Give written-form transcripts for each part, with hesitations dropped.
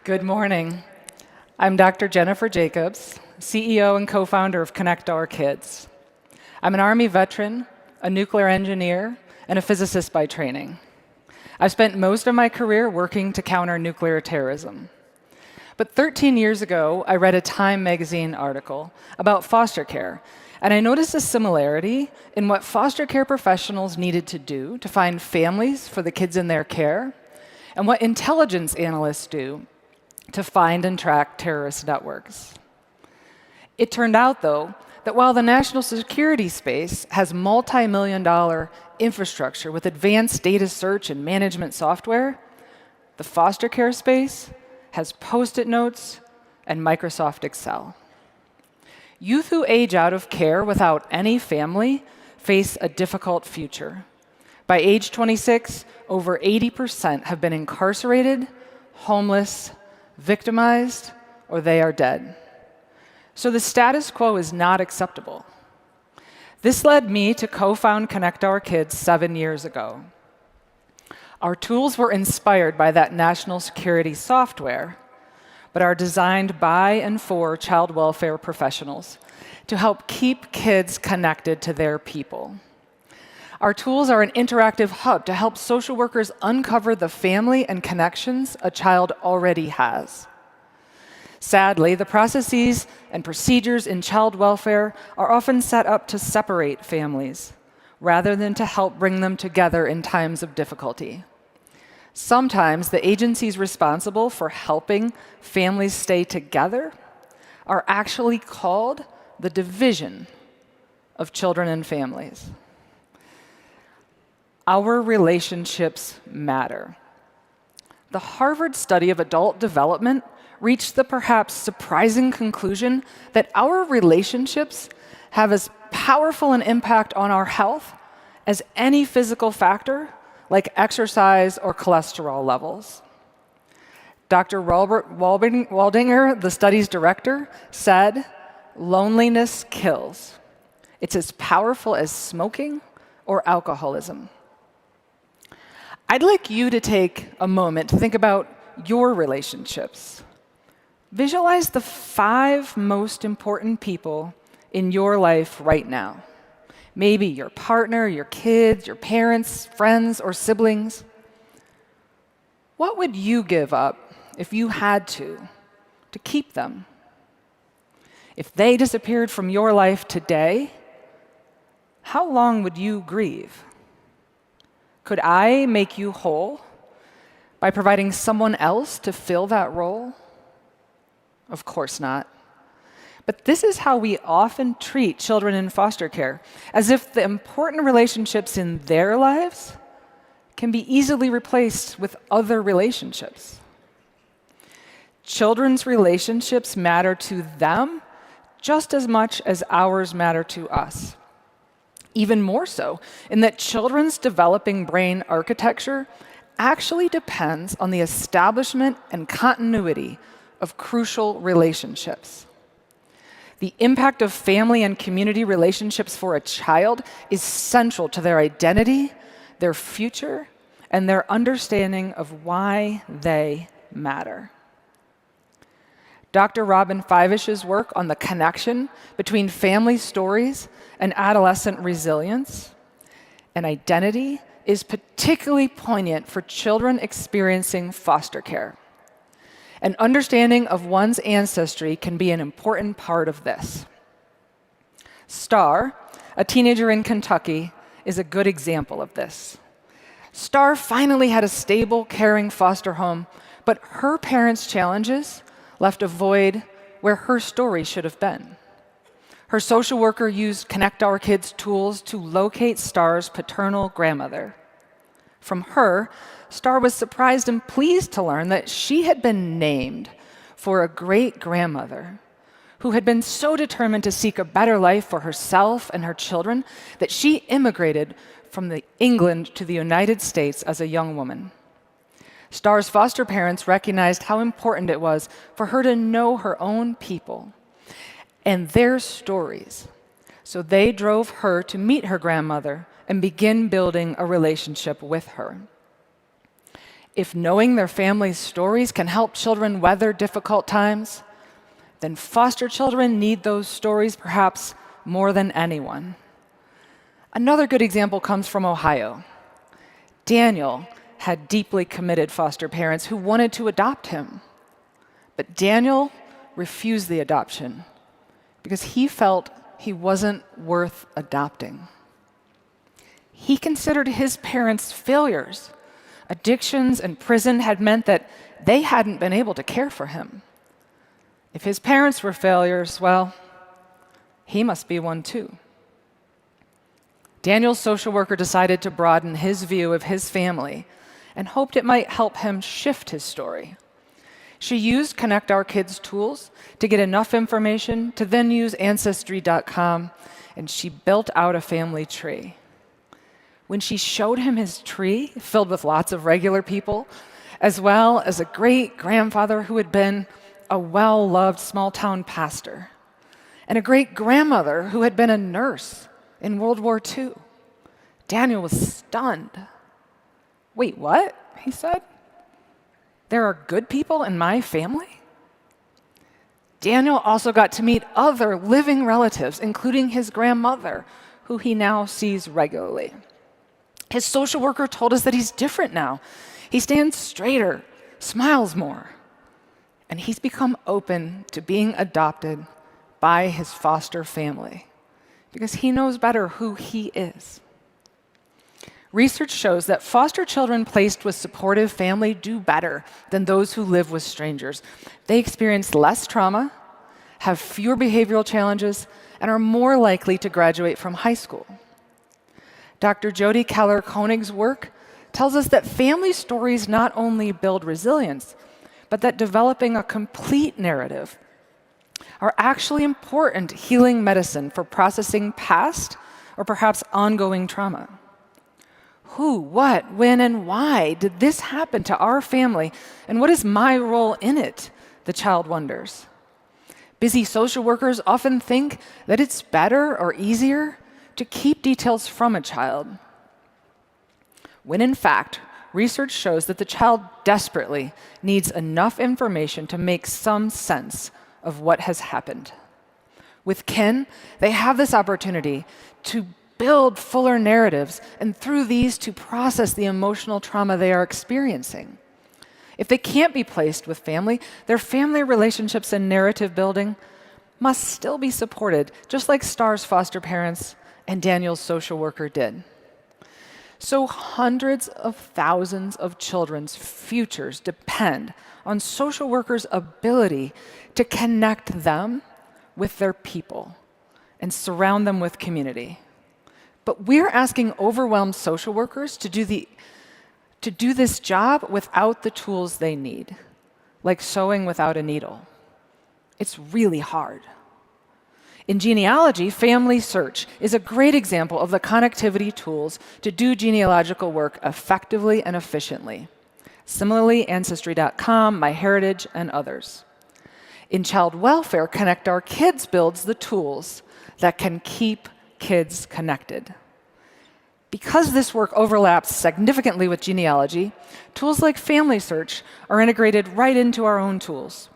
Good morning. I'm Dr. Jennifer Jacobs, CEO and co-founder of Connect Our Kids. I'm an Army veteran, a nuclear engineer, and a physicist by training. I've spent most of my career working to counter nuclear terrorism. But 13 years ago, I read a Time magazine article about foster care, and I noticed a similarity in what foster care professionals needed to do to find families for the kids in their care, and what intelligence analysts do to find and track terrorist networks. It turned out, though, that while the national security space has multi-million-dollar infrastructure with advanced data search and management software, the foster care space has Post-it notes and Microsoft Excel. Youth who age out of care without any family face a difficult future. By age 26, over 80% have been incarcerated, homeless, victimized, or they are dead. So the status quo is not acceptable. This led me to co-found Connect Our Kids 7 years ago. Our tools were inspired by that national security software, but are designed by and for child welfare professionals to help keep kids connected to their people. Our tools are an interactive hub to help social workers uncover the family and connections a child already has. Sadly, the processes and procedures in child welfare are often set up to separate families, rather than to help bring them together in times of difficulty. Sometimes the agencies responsible for helping families stay together are actually called the division of children and families. Our relationships matter. The Harvard study of adult development reached the perhaps surprising conclusion that our relationships have as powerful an impact on our health as any physical factor like exercise or cholesterol levels. Dr. Robert Waldinger, the study's director, said, "Loneliness kills. It's as powerful as smoking or alcoholism." I'd like you to take a moment to think about your relationships. Visualize the 5 most important people in your life right now. Maybe your partner, your kids, your parents, friends, or siblings. What would you give up if you had to keep them? If they disappeared from your life today, how long would you grieve? Could I make you whole by providing someone else to fill that role? Of course not. But this is how we often treat children in foster care, as if the important relationships in their lives can be easily replaced with other relationships. Children's relationships matter to them just as much as ours matter to us. Even more so, in that children's developing brain architecture actually depends on the establishment and continuity of crucial relationships. The impact of family and community relationships for a child is central to their identity, their future, and their understanding of why they matter. Dr. Robin Fivish's work on the connection between family stories and adolescent resilience and identity is particularly poignant for children experiencing foster care. An understanding of one's ancestry can be an important part of this. Star, a teenager in Kentucky, is a good example of this. Star finally had a stable, caring foster home, but her parents' challenges left a void where her story should have been. Her social worker used Connect Our Kids tools to locate Star's paternal grandmother. From her, Star was surprised and pleased to learn that she had been named for a great-grandmother who had been so determined to seek a better life for herself and her children that she immigrated from England to the United States as a young woman. Star's foster parents recognized how important it was for her to know her own people and their stories, so they drove her to meet her grandmother and begin building a relationship with her. If knowing their family's stories can help children weather difficult times, then foster children need those stories perhaps more than anyone. Another good example comes from Ohio. Daniel had deeply committed foster parents who wanted to adopt him. But Daniel refused the adoption because he felt he wasn't worth adopting. He considered his parents failures. Addictions and prison had meant that they hadn't been able to care for him. If his parents were failures, well, he must be one too. Daniel's social worker decided to broaden his view of his family and hoped it might help him shift his story. She used Connect Our Kids tools to get enough information to then use Ancestry.com, and she built out a family tree. When she showed him his tree, filled with lots of regular people, as well as a great-grandfather who had been a well-loved small-town pastor, and a great-grandmother who had been a nurse in World War II, Daniel was stunned. "Wait, what?" he said. "There are good people in my family?" Daniel also got to meet other living relatives, including his grandmother, who he now sees regularly. His social worker told us that he's different now. He stands straighter, smiles more, and he's become open to being adopted by his foster family because he knows better who he is. Research shows that foster children placed with supportive family do better than those who live with strangers. They experience less trauma, have fewer behavioral challenges, and are more likely to graduate from high school. Dr. Jody Keller-Koenig's work tells us that family stories not only build resilience, but that developing a complete narrative are actually important healing medicine for processing past or perhaps ongoing trauma. Who, what, when, and why did this happen to our family, and what is my role in it? The child wonders. Busy social workers often think that it's better or easier to keep details from a child, when in fact, research shows that the child desperately needs enough information to make some sense of what has happened. With kin, they have this opportunity to build fuller narratives, and through these to process the emotional trauma they are experiencing. If they can't be placed with family, their family relationships and narrative building must still be supported, just like Star's foster parents and Daniel's social worker did. So hundreds of thousands of children's futures depend on social workers' ability to connect them with their people and surround them with community. But we're asking overwhelmed social workers to do this job without the tools they need, like sewing without a needle. It's really hard. In genealogy, Family Search is a great example of the connectivity tools to do genealogical work effectively and efficiently. Similarly, Ancestry.com, MyHeritage, and others. In child welfare, Connect Our Kids builds the tools that can keep kids connected. Because this work overlaps significantly with genealogy, tools like Family Search are integrated right into our own tools.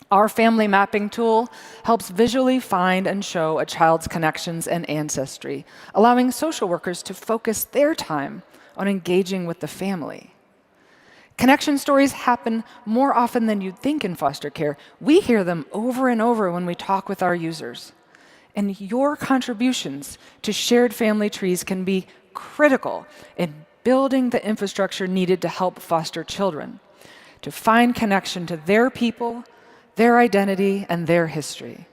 Our family mapping tool helps visually find and show a child's connections and ancestry, allowing social workers to focus their time on engaging with the family. Connection stories happen more often than you'd think in foster care. We hear them over and over when we talk with our users. And your contributions to shared family trees can be critical in building the infrastructure needed to help foster children, to find connection to their people, their identity, and their history.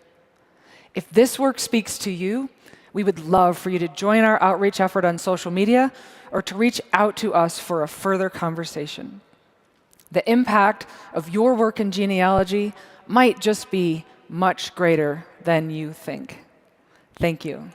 If this work speaks to you, we would love for you to join our outreach effort on social media or to reach out to us for a further conversation. The impact of your work in genealogy might just be much greater than you think. Thank you.